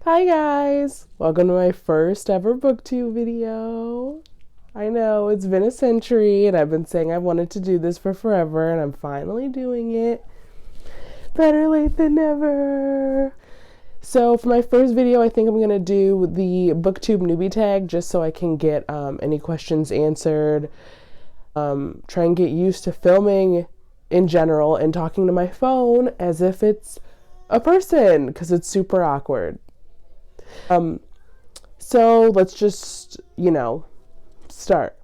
Hi guys! Welcome to my first ever booktube video. I know, it's been a century and I've been saying I wanted to do this for forever and I'm finally doing it. Better late than never! So for my first video, I think I'm going to do the Booktube Newbie Tag just so I can get any questions answered. Try and get used to filming in general and talking to my phone as if it's a person because it's super awkward. So let's just, start.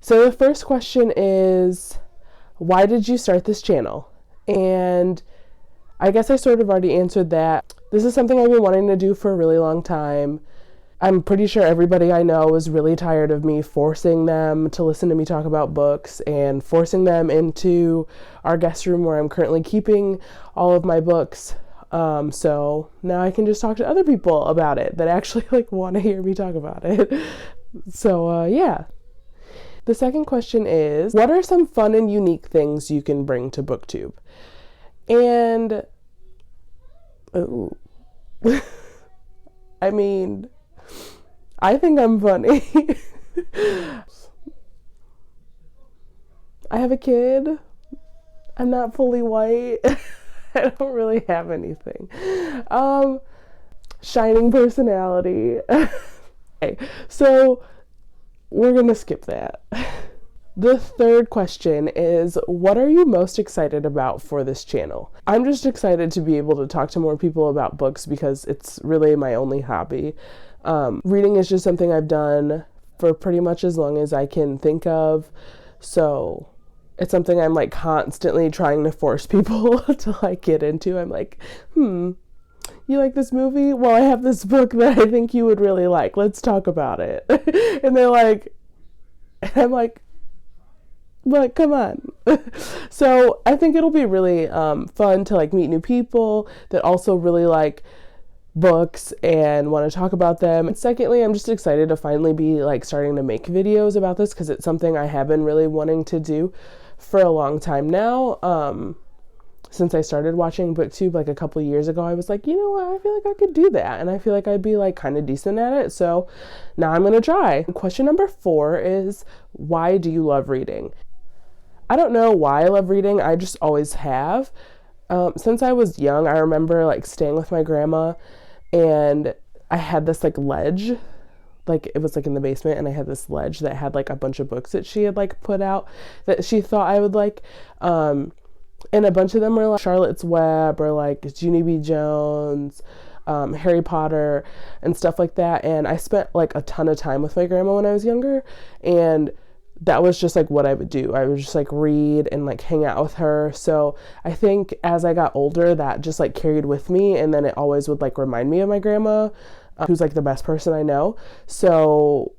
So the first question is, why did you start this channel? And I guess I sort of already answered that. This is something I've been wanting to do for a really long time. I'm pretty sure everybody I know is really tired of me forcing them to listen to me talk about books and forcing them into our guest room where I'm currently keeping all of my books. So now I can just talk to other people about it that actually want to hear me talk about it. So, yeah. The second question is, what are some fun and unique things you can bring to BookTube? And, I mean, I think I'm funny. I have a kid. I'm not fully white. I don't really have anything. Shining personality. Okay, so we're gonna skip that. The third question is, what are you most excited about for this channel? I'm just excited to be able to talk to more people about books because it's really my only hobby. Reading is just something I've done for pretty much as long as I can think of. So it's something I'm constantly trying to force people to get into. I'm like, you like this movie? Well, I have this book that I think you would really like. Let's talk about it. And they're like, and I'm like, but come on. So I think it'll be really fun to meet new people that also really like books and want to talk about them. And secondly, I'm just excited to finally be starting to make videos about this because it's something I have been really wanting to do for a long time now. Since I started watching BookTube a couple years ago, I was like, you know what, I feel like I could do that and I feel like I'd be kind of decent at it. So now I'm gonna try. Question number 4 is, why do you love reading? I don't know why I love reading. I just always have. Since I was young, I remember staying with my grandma and I had this ledge, it was in the basement, and I had this ledge that had a bunch of books that she had put out that she thought I would like. And a bunch of them were Charlotte's Web or Junie B. Jones, Harry Potter and stuff like that. And I spent a ton of time with my grandma when I was younger, and that was just what I would do. I would just read and hang out with her. So I think as I got older, that just carried with me, and then it always would remind me of my grandma, who's the best person I know. So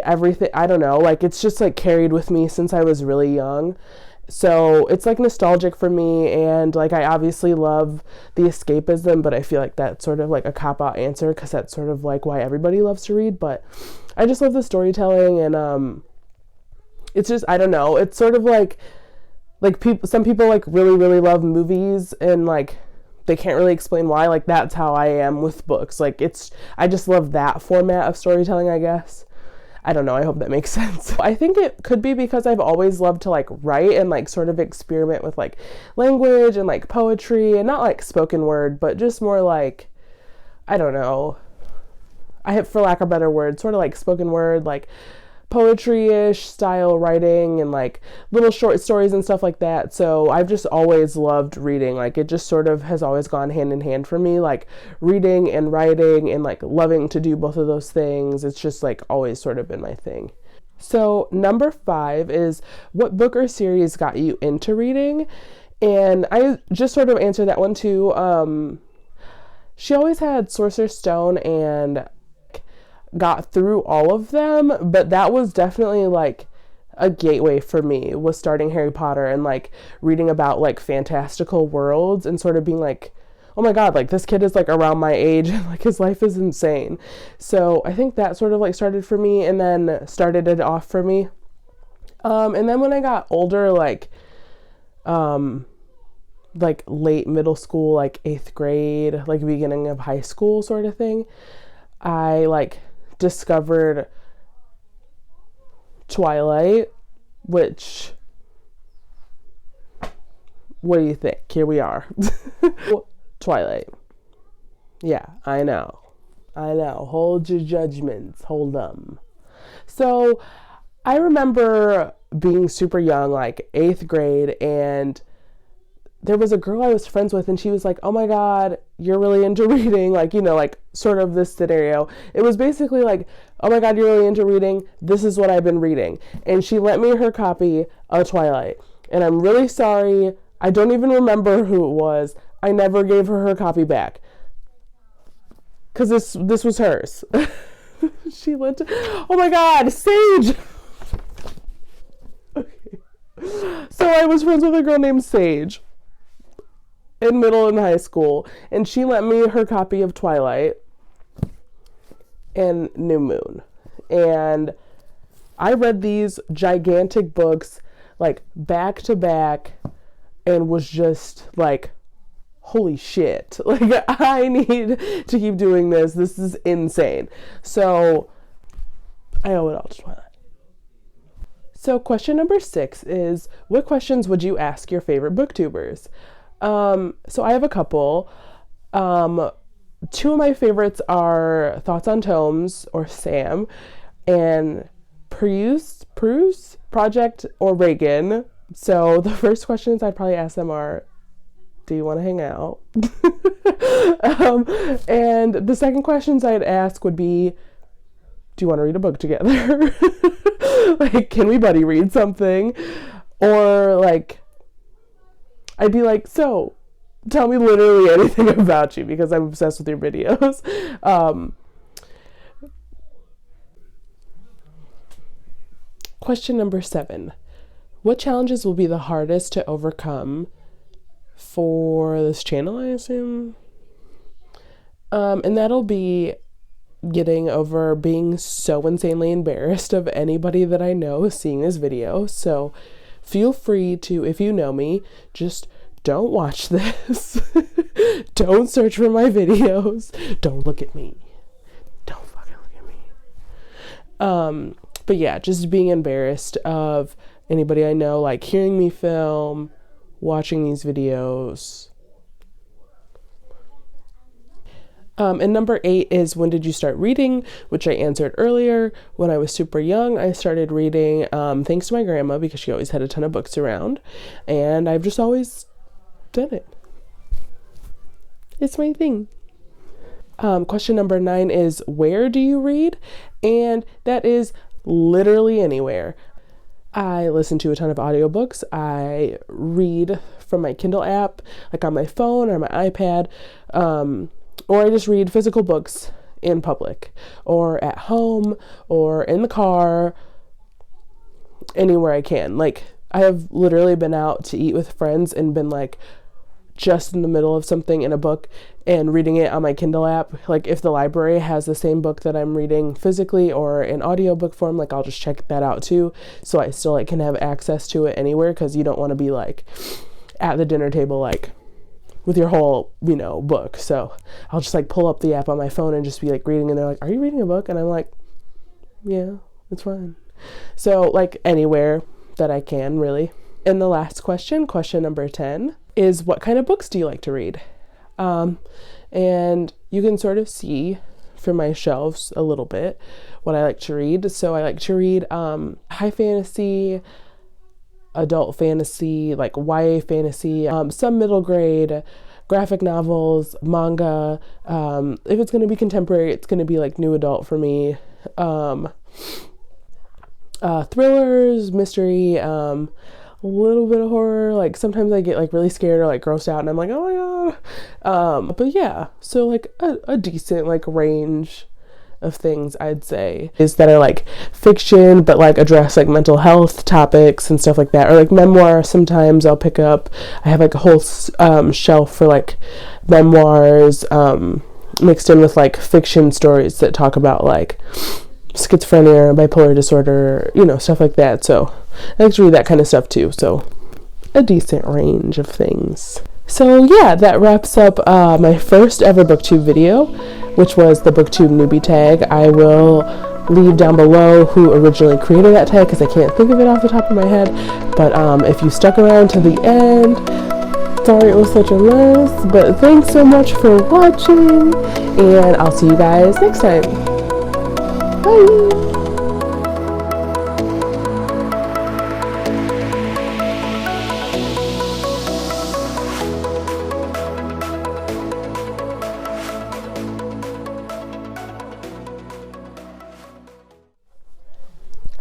everything, I don't know, it's just carried with me since I was really young. So it's nostalgic for me, and I obviously love the escapism, but I feel that's sort of a cop-out answer because that's sort of why everybody loves to read. But I just love the storytelling, and it's just, I don't know, it's sort of some people really, really love movies, and they can't really explain why. That's how I am with books. I just love that format of storytelling, I guess. I don't know, I hope that makes sense. I think it could be because I've always loved to write and sort of experiment with language and poetry, and not spoken word, but just more I don't know, I have, for lack of a better word, sort of spoken word, poetry-ish style writing and little short stories and stuff like that. So I've just always loved reading. It just sort of has always gone hand in hand for me, reading and writing, and loving to do both of those things. It's just always sort of been my thing. So number 5 is, what book or series got you into reading? And I just sort of answered that one too. She always had Sorcerer's Stone and got through all of them, but that was definitely a gateway for me, was starting Harry Potter and reading about fantastical worlds and sort of being oh my god, this kid is around my age and his life is insane. So I think that sort of started for me, and then started it off for me. And then when I got older, like late middle school, like 8th grade, like beginning of high school sort of thing, I like discovered Twilight, which, what do you think? Here we are. Twilight. Yeah, I know. Hold your judgments. Hold them. So I remember being super young, like 8th grade, and there was a girl I was friends with, and she was like, oh my God, you're really into reading. Like, you know, like sort of this scenario. It was basically like, oh my God, you're really into reading. This is what I've been reading. And she lent me her copy of Twilight. And I'm really sorry. I don't even remember who it was. I never gave her copy back. Because this was hers. She lent it. Oh my God, Sage! Okay. So I was friends with a girl named Sage in middle and high school, and she lent me her copy of Twilight and New Moon. And I read these gigantic books like back to back and was just like, holy shit, like I need to keep doing this. This is insane. So I owe it all to Twilight. So question number 6 is, what questions would you ask your favorite booktubers? So I have a couple. 2 of my favorites are Thoughts on Tomes, or Sam, and Prue's Project, or Reagan. So the first questions I'd probably ask them are, do you want to hang out? And the second questions I'd ask would be, do you want to read a book together? Like, can we buddy read something? Or like, I'd be like, so tell me literally anything about you, because I'm obsessed with your videos. Question number 7. What challenges will be the hardest to overcome for this channel, I assume? And that'll be getting over being so insanely embarrassed of anybody that I know seeing this video. So feel free to, if you know me, just don't watch this. Don't search for my videos. Don't look at me. Don't fucking look at me. But yeah, just being embarrassed of anybody I know, like hearing me film, watching these videos. And number 8 is, when did you start reading? Which I answered earlier. When I was super young, I started reading thanks to my grandma, because she always had a ton of books around, and I've just always done it. It's my thing. Question number 9 is, where do you read? And that is literally anywhere. I listen to a ton of audiobooks. I read from my Kindle app, like on my phone or my iPad, or I just read physical books in public, or at home, or in the car, anywhere I can. Like, I have literally been out to eat with friends and been like just in the middle of something in a book and reading it on my Kindle app. Like, if the library has the same book that I'm reading physically or in audiobook form, like I'll just check that out too, so I still like can have access to it anywhere, because you don't want to be like at the dinner table like with your whole, book. So I'll just like pull up the app on my phone and just be like reading, and they're like, are you reading a book? And I'm like, yeah, it's fine. So like anywhere that I can, really. And the last question number 10, is, what kind of books do you like to read? And you can sort of see from my shelves a little bit what I like to read. So I like to read high fantasy, adult fantasy, like YA fantasy, some middle grade, graphic novels, manga. If it's going to be contemporary, it's going to be like new adult for me. Thrillers, mystery, a little bit of horror. Like sometimes I get like really scared or like grossed out and I'm like, oh my God. But yeah, so like a decent like range of things, I'd say, is that are like fiction but like address like mental health topics and stuff like that, or like memoir. Sometimes I'll pick up, I have like a whole shelf for like memoirs mixed in with like fiction stories that talk about like schizophrenia, bipolar disorder, stuff like that. So I like to read that kind of stuff too. So a decent range of things. So yeah, that wraps up my first ever booktube video, which was the Booktube Newbie Tag. I will leave down below who originally created that tag because I can't think of it off the top of my head. But if you stuck around to the end, sorry it was such a mess, but thanks so much for watching, and I'll see you guys next time. Bye!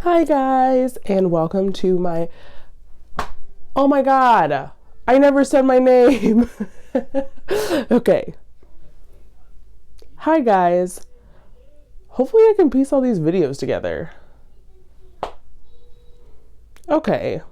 Hi guys, and welcome to my, oh my god, I never said my name. Okay. Hi guys. Hopefully I can piece all these videos together. Okay.